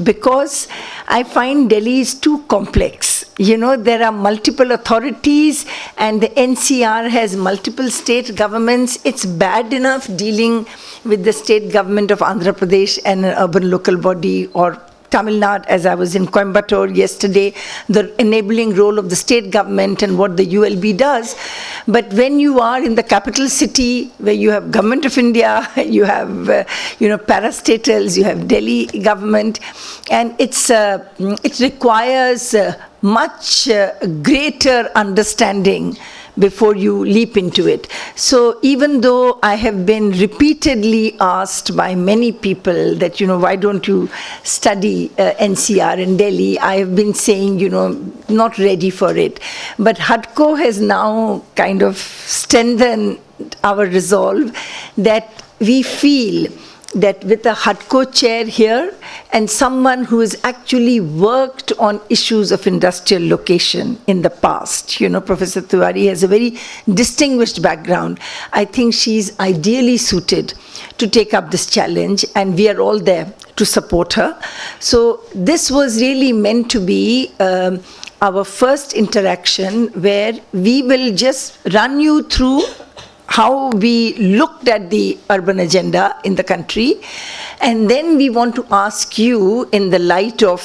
because I find Delhi is too complex. You know, there are multiple authorities and the NCR has multiple state governments. It's bad enough dealing with the state government of Andhra Pradesh and an urban local body, or Tamil Nadu, as I was in Coimbatore yesterday, the enabling role of the state government and what the ULB does. But when you are in the capital city, where you have Government of India, you have, parastatals, you have Delhi government, and it requires much greater understanding before you leap into it. So even though I have been repeatedly asked by many people that, why don't you study NCR in Delhi, I have been saying, not ready for it. But HUDCO has now kind of strengthened our resolve that we feel that with a HUDCO chair here and someone who has actually worked on issues of industrial location in the past, Professor Tiwari has a very distinguished background. I think she's ideally suited to take up this challenge, and we are all there to support her. So this was really meant to be our first interaction, where we will just run you through how we looked at the urban agenda in the country, and then we want to ask you, in the light of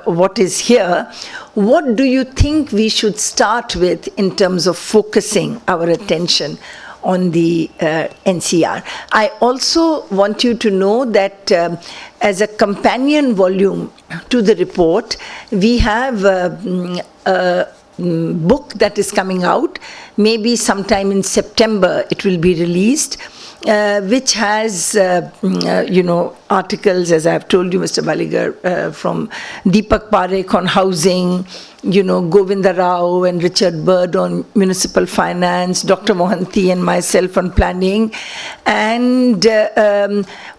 what is here, what do you think we should start with in terms of focusing our attention on the NCR. I also want you to know that as a companion volume to the report, we have a book that is coming out. Maybe sometime in September it will be released, which has, articles, as I have told you, Mr. Baligar, from Deepak Parekh on housing, Govinda Rao and Richard Bird on municipal finance, Dr. Mohanty and myself on planning, and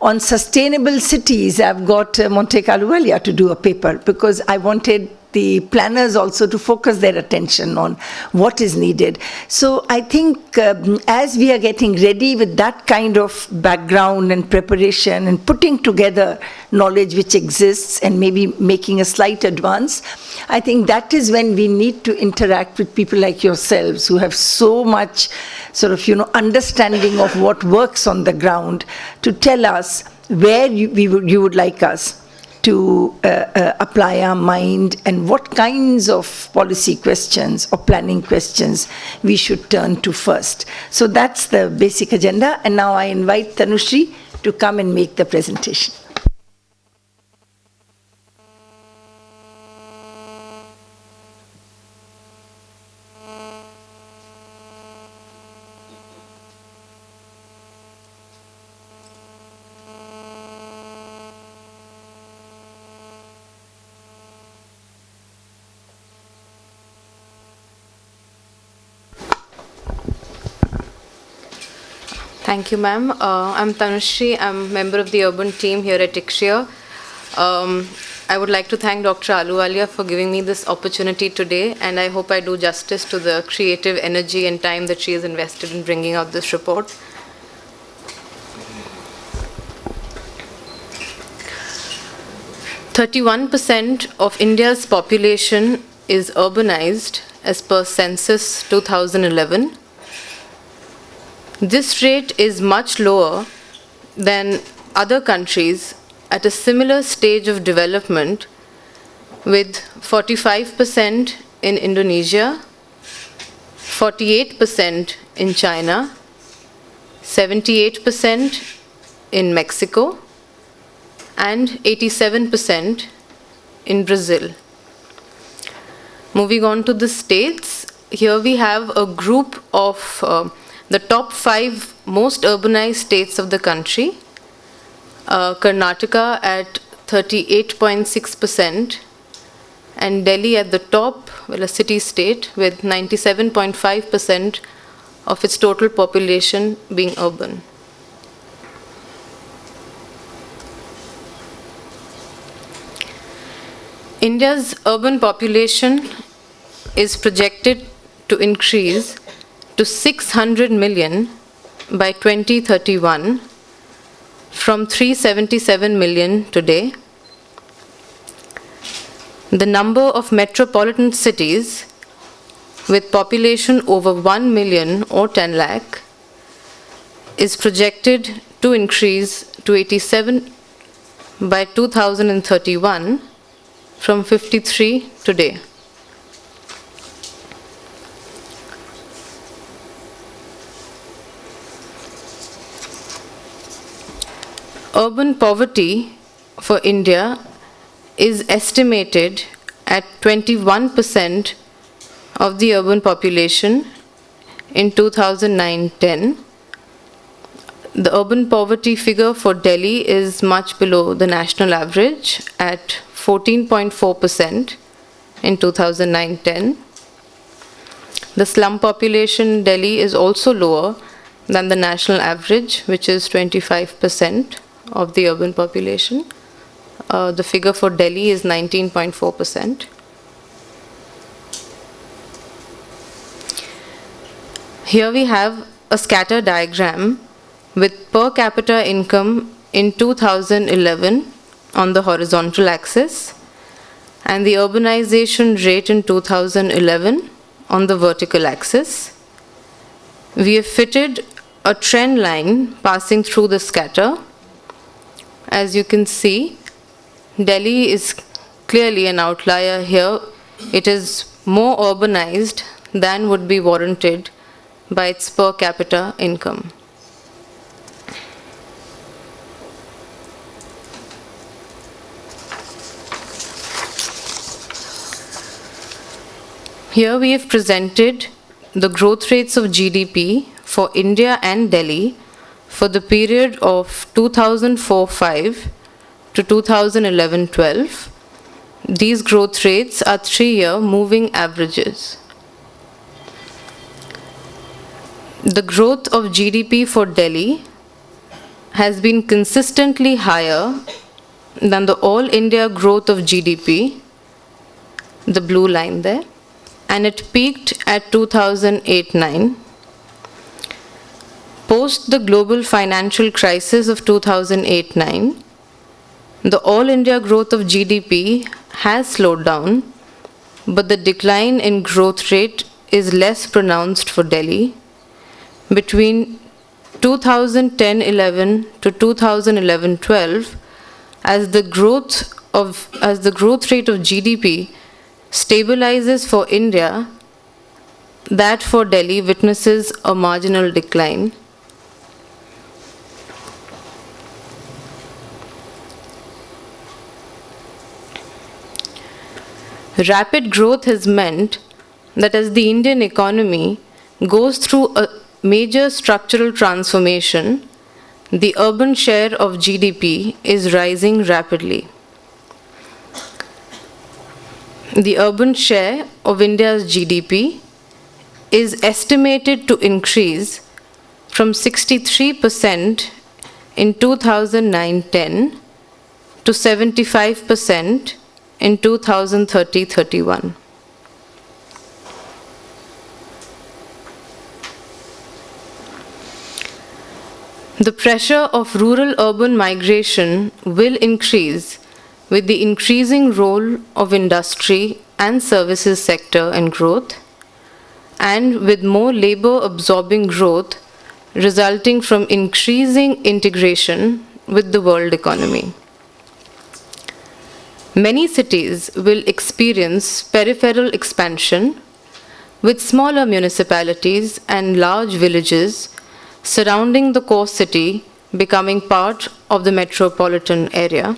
on sustainable cities, I've got Montek Ahluwalia to do a paper, because I wanted the planners also to focus their attention on what is needed. So I think as we are getting ready with that kind of background and preparation and putting together knowledge which exists and maybe making a slight advance, I think that is when we need to interact with people like yourselves who have so much understanding of what works on the ground, to tell us where you would like us to apply our mind and what kinds of policy questions or planning questions we should turn to first. So that's the basic agenda. And now I invite Tanushree to come and make the presentation. Thank you, ma'am. I'm Tanushree. I'm a member of the urban team here at ICSHR. I would like to thank Dr. Ahluwalia for giving me this opportunity today, and I hope I do justice to the creative energy and time that she has invested in bringing out this report. "31% of India's population is urbanized as per Census 2011. This rate is much lower than other countries at a similar stage of development, with 45% in Indonesia, 48% in China, 78% in Mexico, and 87% in Brazil. Moving on to the states, here we have a group of the top 5 most urbanized states of the country. Karnataka at 38.6%, and Delhi at the top, well, a city state, with 97.5% of its total population being urban. India's urban population is projected to increase to 600 million by 2031 from 377 million today. the number of metropolitan cities with population over 1 million or 10 lakh is projected to increase to 87 by 2031 from 53 today. Urban poverty for India is estimated at 21% of the urban population in 2009-10. The urban poverty figure for Delhi is much below the national average at 14.4% in 2009-10. The slum population in Delhi is also lower than the national average, which is 25% of the urban population. The figure for Delhi is 19.4%. Here we have a scatter diagram with per capita income in 2011 on the horizontal axis and the urbanization rate in 2011 on the vertical axis. We have fitted a trend line passing through the scatter. As you can see, Delhi is clearly an outlier here. It is more urbanized than would be warranted by its per capita income. Here we have presented the growth rates of GDP for India and Delhi for the period of 2004-5 to 2011-12. These growth rates are 3-year moving averages. The growth of GDP for Delhi has been consistently higher than the all India growth of GDP, the blue line there, and it peaked at 2008-9. Post the global financial crisis of 2008-9, the all India growth of GDP has slowed down, but the decline in growth rate is less pronounced for Delhi. Between 2010-11 to 2011-12, as the growth rate of GDP stabilizes for India, that for Delhi witnesses a marginal decline. Rapid growth has meant that as the Indian economy goes through a major structural transformation, the urban share of GDP is rising rapidly. The urban share of India's GDP is estimated to increase from 63% in 2009-10 to 75% in 2030-31. The pressure of rural-urban migration will increase with the increasing role of industry and services sector in growth, and with more labor-absorbing growth resulting from increasing integration with the world economy. Many cities will experience peripheral expansion, with smaller municipalities and large villages surrounding the core city becoming part of the metropolitan area.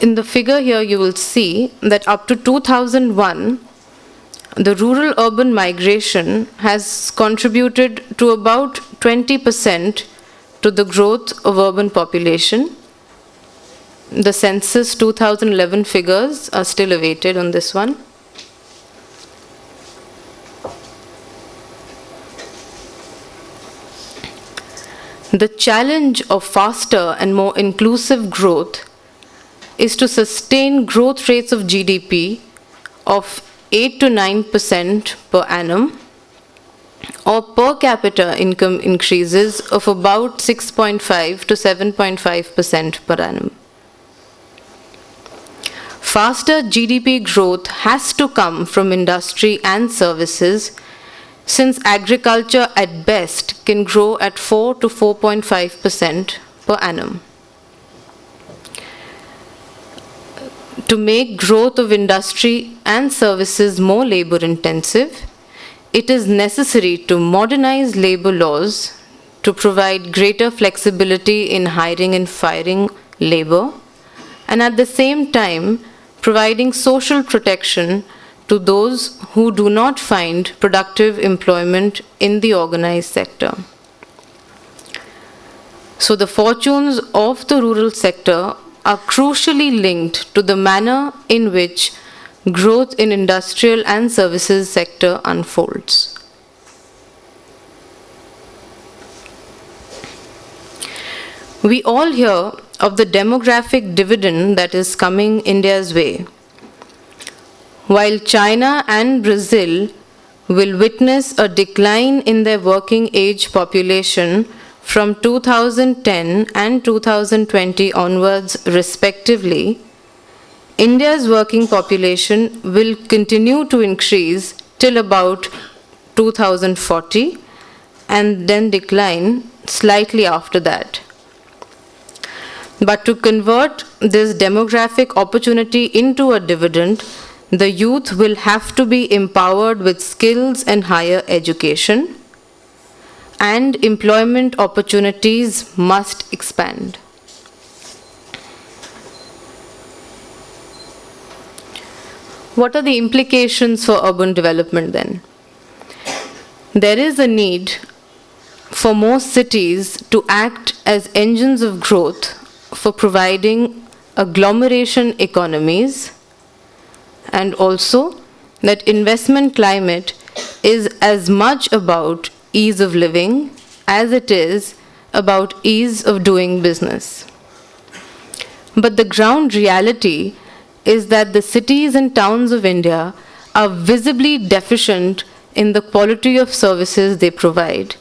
In the figure here, you will see that up to 2001, the rural-urban migration has contributed to about 20% to the growth of urban population. The census 2011 figures are still awaited on this one. The challenge of faster and more inclusive growth is to sustain growth rates of GDP of 8 to 9% per annum, or per capita income increases of about 6.5 to 7.5% per annum. faster GDP growth has to come from industry and services, since agriculture at best can grow at 4 to 4.5% per annum. To make growth of industry and services more labor intensive, it is necessary to modernize labor laws to provide greater flexibility in hiring and firing labor, and at the same time providing social protection to those who do not find productive employment in the organized sector. So the fortunes of the rural sector are crucially linked to the manner in which growth in industrial and services sector unfolds. We all hear of the demographic dividend that is coming India's way. While China and Brazil will witness a decline in their working age population from 2010 and 2020 onwards respectively, India's working population will continue to increase till about 2040 and then decline slightly after that. But to convert this demographic opportunity into a dividend, the youth will have to be empowered with skills and higher education, and employment opportunities must expand. What are the implications for urban development then? There is a need for most cities to act as engines of growth for providing agglomeration economies, and also that investment climate is as much about ease of living as it is about ease of doing business. But the ground reality is that the cities and towns of India are visibly deficient in the quality of services they provide,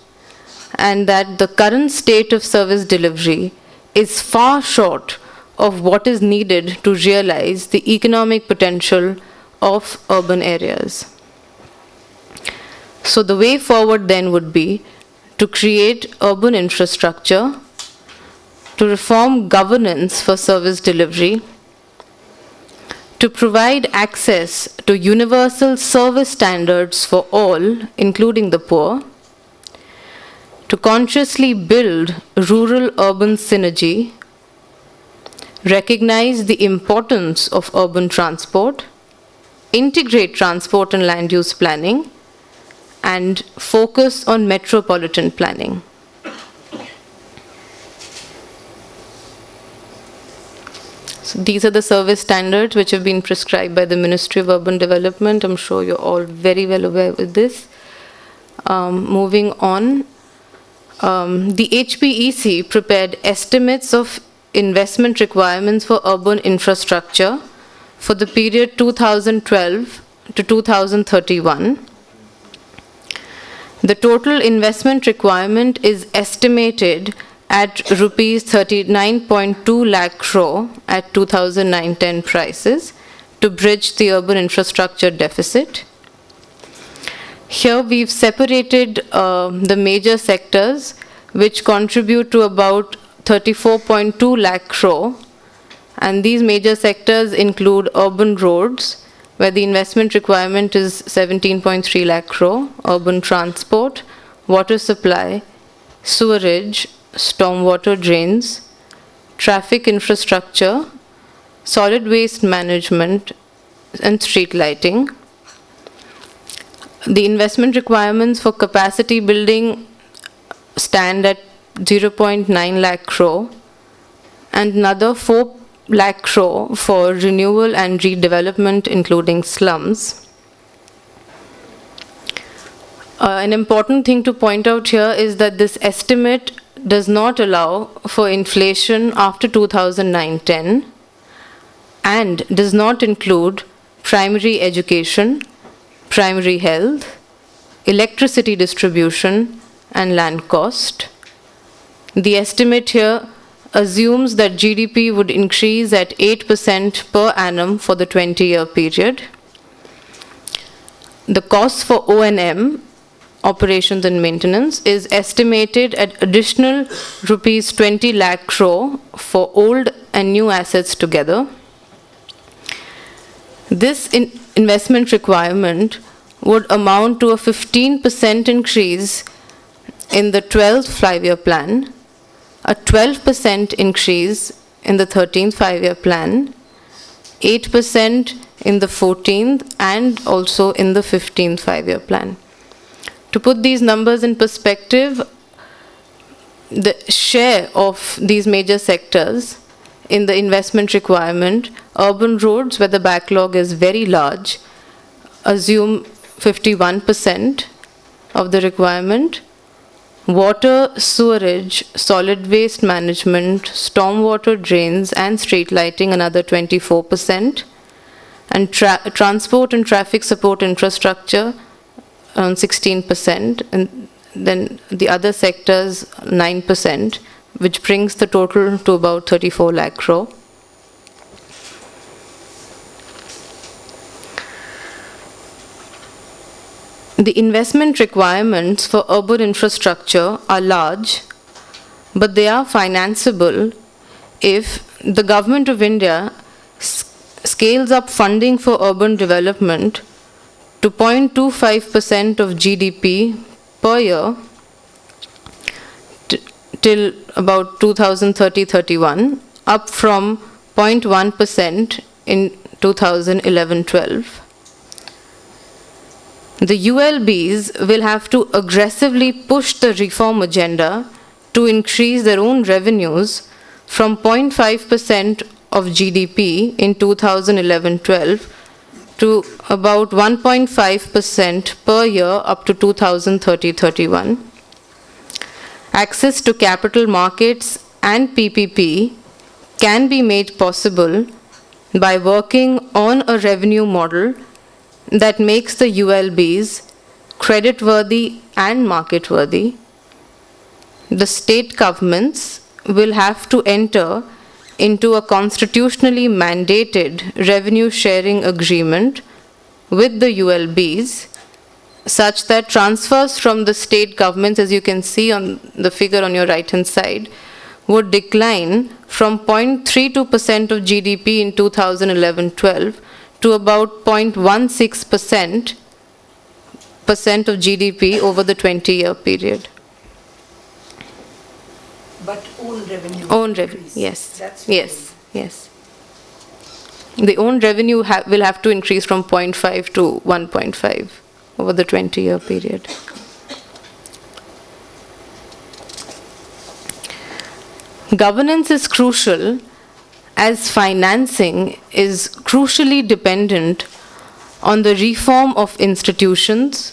and that the current state of service delivery is far short of what is needed to realize the economic potential of urban areas. So the way forward then would be to create urban infrastructure, to reform governance for service delivery, to provide access to universal service standards for all, including the poor, to consciously build rural-urban synergy, recognize the importance of urban transport, integrate transport and land use planning, and focus on metropolitan planning. So these are the service standards which have been prescribed by the Ministry of Urban Development. I'm sure you're all very well aware with this. Moving on, the HPEC prepared estimates of investment requirements for urban infrastructure for the period 2012 to 2031. The total investment requirement is estimated at rupees 39.2 lakh crore at 2009-10 prices to bridge the urban infrastructure deficit. Here we've separated the major sectors which contribute to about 34.2 lakh crore, and these major sectors include urban roads, where the investment requirement is 17.3 lakh crore, urban transport, water supply, sewerage, stormwater drains, traffic infrastructure, solid waste management, and street lighting. The investment requirements for capacity building stand at 0.9 lakh crore, and another 4 lakh crore for renewal and redevelopment, including slums. An important thing to point out here is that this estimate does not allow for inflation after 2009-10 and does not include primary education, primary health, electricity distribution, and land cost. The estimate here assumes that GDP would increase at 8% per annum for the 20-year period. The cost for O&M, operations and maintenance, is estimated at additional rupees 20 lakh crore for old and new assets together. This investment requirement would amount to a 15% increase in the 12th five-year plan, a 12% increase in the 13th five-year plan, 8% in the 14th, and also in the 15th five-year plan. To put these numbers in perspective, the share of these major sectors in the investment requirement, urban roads, where the backlog is very large, assume 51% of the requirement. Water, sewerage, solid waste management, stormwater drains, and street lighting, another 24%. And transport and traffic support infrastructure, around 16%. And then the other sectors, 9%, which brings the total to about 34 lakh crore. The investment requirements for urban infrastructure are large, but they are financeable if the Government of India scales up funding for urban development to 0.25% of GDP per year till about 2030-31, up from 0.1% in 2011-12. The ULBs will have to aggressively push the reform agenda to increase their own revenues from 0.5% of GDP in 2011-12 to about 1.5% per year up to 2030-31. Access to capital markets and PPP can be made possible by working on a revenue model that makes the ULBs creditworthy and market-worthy. The state governments will have to enter into a constitutionally mandated revenue sharing agreement with the ULBs such that transfers from the state governments, as you can see on the figure on your right-hand side, would decline from 0.32% of GDP in 2011-12 to about 0.16% of GDP over the 20-year period. But own revenue. Own revenue, yes. That's yes. The own revenue will have to increase from 0.5 to 1.5 over the 20-year period. Governance is crucial as financing is crucially dependent on the reform of institutions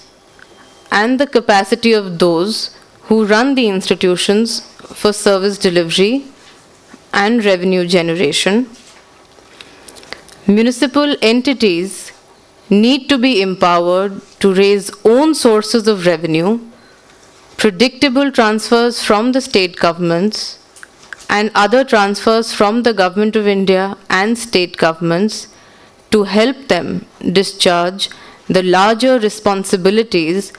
and the capacity of those who run the institutions for service delivery and revenue generation. Municipal entities need to be empowered to raise own sources of revenue, predictable transfers from the state governments, and other transfers from the Government of India and state governments to help them discharge the larger responsibilities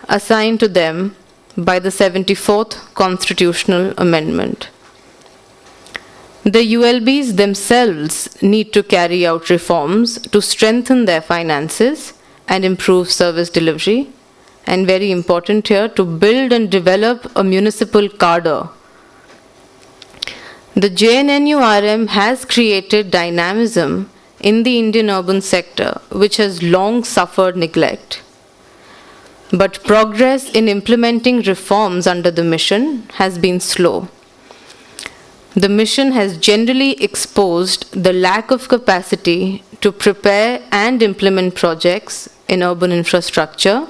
assigned to them by the 74th Constitutional Amendment. The ULBs themselves need to carry out reforms to strengthen their finances and improve service delivery, and very important here, to build and develop a municipal cadre. The JNNURM has created dynamism in the Indian urban sector, which has long suffered neglect. But progress in implementing reforms under the mission has been slow. The mission has generally exposed the lack of capacity to prepare and implement projects in urban infrastructure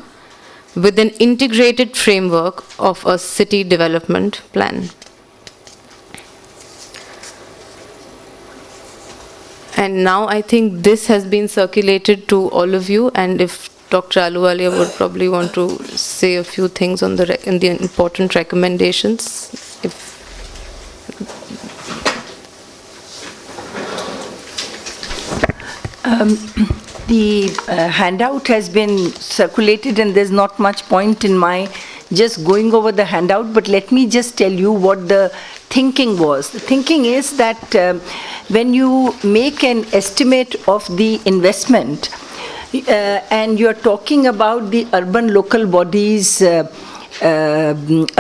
with an integrated framework of a city development plan. And now I think this has been circulated to all of you, and if Dr. Ahluwalia would probably want to say a few things on the important recommendations. The handout has been circulated and there's not much point in my just going over the handout, but let me just tell you what the thinking was. The thinking is that when you make an estimate of the investment and you're talking about the urban local bodies'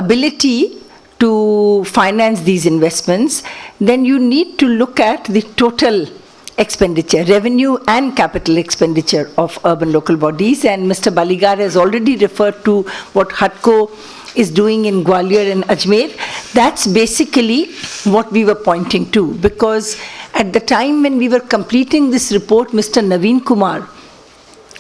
ability to finance these investments, then you need to look at the total expenditure, revenue and capital expenditure of urban local bodies. And Mr. Baligar has already referred to what HUDCO is doing in Gwalior and Ajmer. That's basically what we were pointing to, because at the time when we were completing this report, Mr. Naveen Kumar,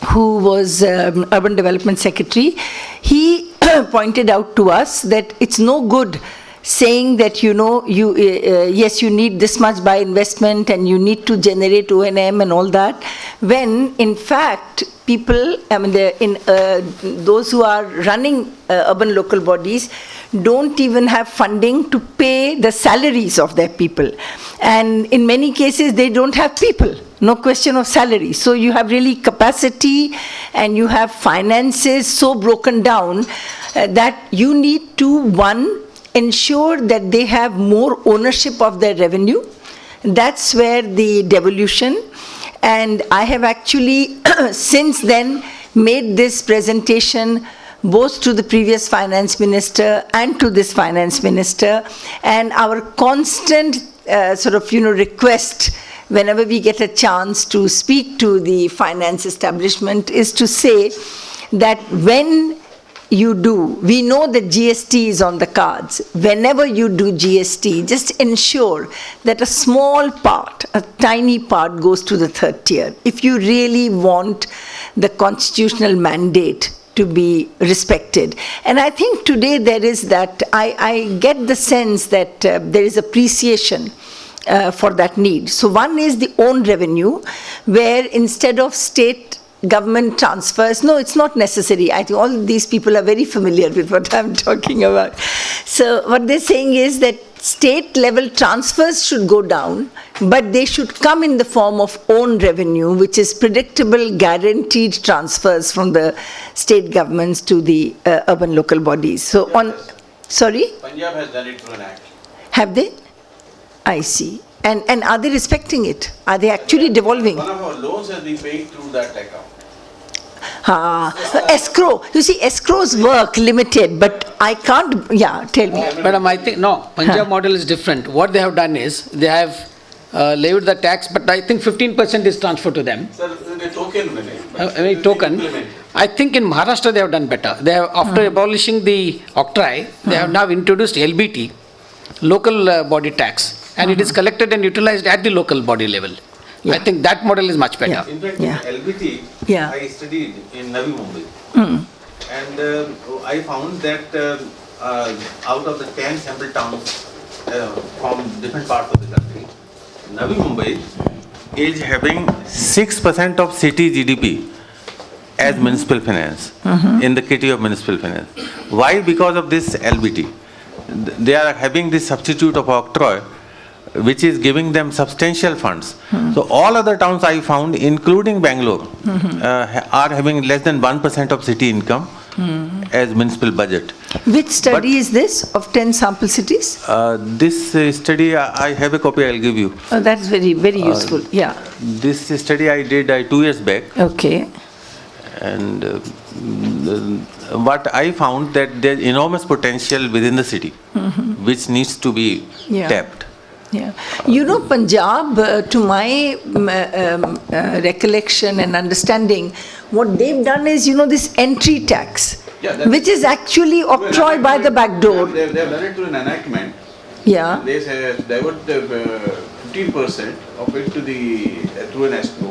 who was Urban Development Secretary, he pointed out to us that it's no good saying that, yes, you need this much by investment and you need to generate O&M and all that, when in fact people, those who are running urban local bodies don't even have funding to pay the salaries of their people. And in many cases, they don't have people, no question of salary. So you have really capacity and you have finances so broken down that you need to, one, ensure that they have more ownership of their revenue. That's where the devolution. And I have actually since then made this presentation both to the previous finance minister and to this finance minister. And our constant request whenever we get a chance to speak to the finance establishment is to say that when you do, we know that GST is on the cards. Whenever you do GST, just ensure that a small part, a tiny part goes to the third tier. If you really want the constitutional mandate to be respected. And I think today there is that, I get the sense that there is appreciation for that need. So one is the own revenue, where instead of state government transfers, no, it's not necessary. I think all these people are very familiar with what I'm talking about. So what they're saying is that state level transfers should go down, but they should come in the form of own revenue, which is predictable, guaranteed transfers from the state governments to the urban local bodies. So sorry? Punjab has done it through an act. Have they? I see. And are they respecting it? Are they actually devolving? One of our loans has been paid through that account. Escrow. You see, escrows work limited, but I can't, tell me. Madam, I think, no, Punjab model is different. What they have done is, they have levied the tax, but I think 15% is transferred to them. Sir, the token. Token. I think in Maharashtra they have done better. They have, after abolishing the octroi, they have now introduced LBT, local body tax, and it is collected and utilized at the local body level. I think that model is much better. In fact, LBT, I studied in Navi Mumbai. And I found that out of the 10 sample towns from different parts of the country, Navi Mumbai is having 6% of city GDP as municipal finance, in the kitty of municipal finance. Why? Because of this LBT. They are having this substitute of octroi, which is giving them substantial funds. So all other towns I found, including Bangalore, are having less than 1% of city income as municipal budget. Which study is this of 10 sample cities? This study, I have a copy, I'll give you. Oh, that's very, very useful. This study I did 2 years back. Okay. And what I found that there's enormous potential within the city, which needs to be tapped. Punjab, to my recollection and understanding, what they've done is, this entry tax, which is actually octroi by the back door. They have done it through an enactment. They say divert 15% of it through an escrow.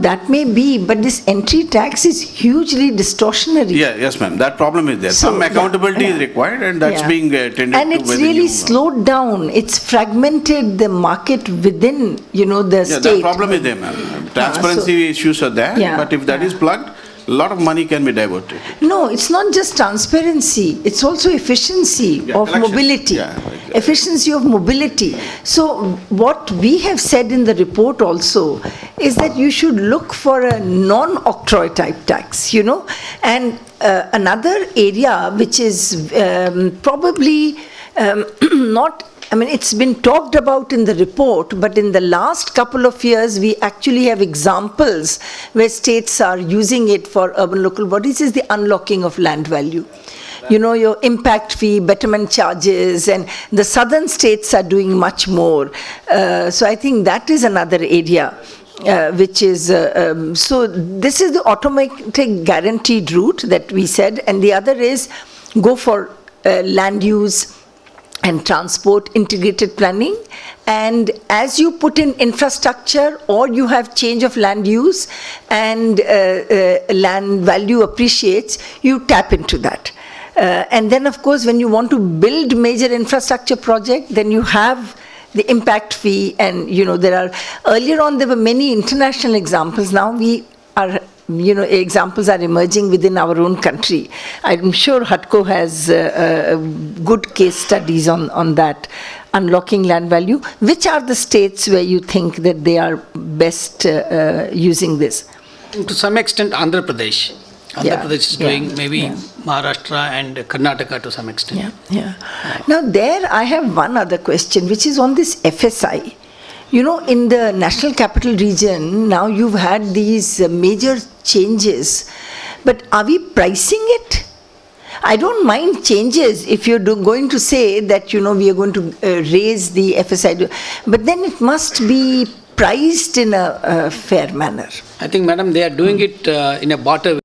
That may be, but this entry tax is hugely distortionary. Yes, ma'am. That problem is there. Some accountability is required, and that's being tended to. And it's really slowed down. It's fragmented the market within, the state. That problem is there, ma'am. Transparency issues are there, but if that is plugged, a lot of money can be diverted. No, it's not just transparency, it's also efficiency Yeah, of collection. mobility. Yeah, exactly. Efficiency of mobility. So, what we have said in the report also is that you should look for a non-octroi type tax, you know. And another area which is probably not, I mean, it's been talked about in the report, but in the last couple of years, we actually have examples where states are using it for urban local bodies, is the unlocking of land value. You know, your impact fee, betterment charges, and the southern states are doing much more. So I think that is another area. Which is, so this is the automatic guaranteed route that we said, and the other is go for land use and transport integrated planning, and as you put in infrastructure or you have change of land use and land value appreciates, you tap into that. And then of course when you want to build major infrastructure project, then you have the impact fee, and you know there are, earlier on there were many international examples, now we are, you know, examples are emerging within our own country. I'm sure HUDCO has good case studies on that, unlocking land value. Which are the states where you think that they are best using this? To some extent, Andhra Pradesh. Andhra Yeah, Pradesh is yeah, doing, maybe yeah. Maharashtra and Karnataka to some extent. Yeah. Now there I have one other question, which is on this FSI. You know, in the National Capital Region, now you've had these major changes, but are we pricing it? I don't mind changes if you're going to say that, you know, we are going to raise the FSI, but then it must be priced in a fair manner. I think, madam, they are doing it in a barter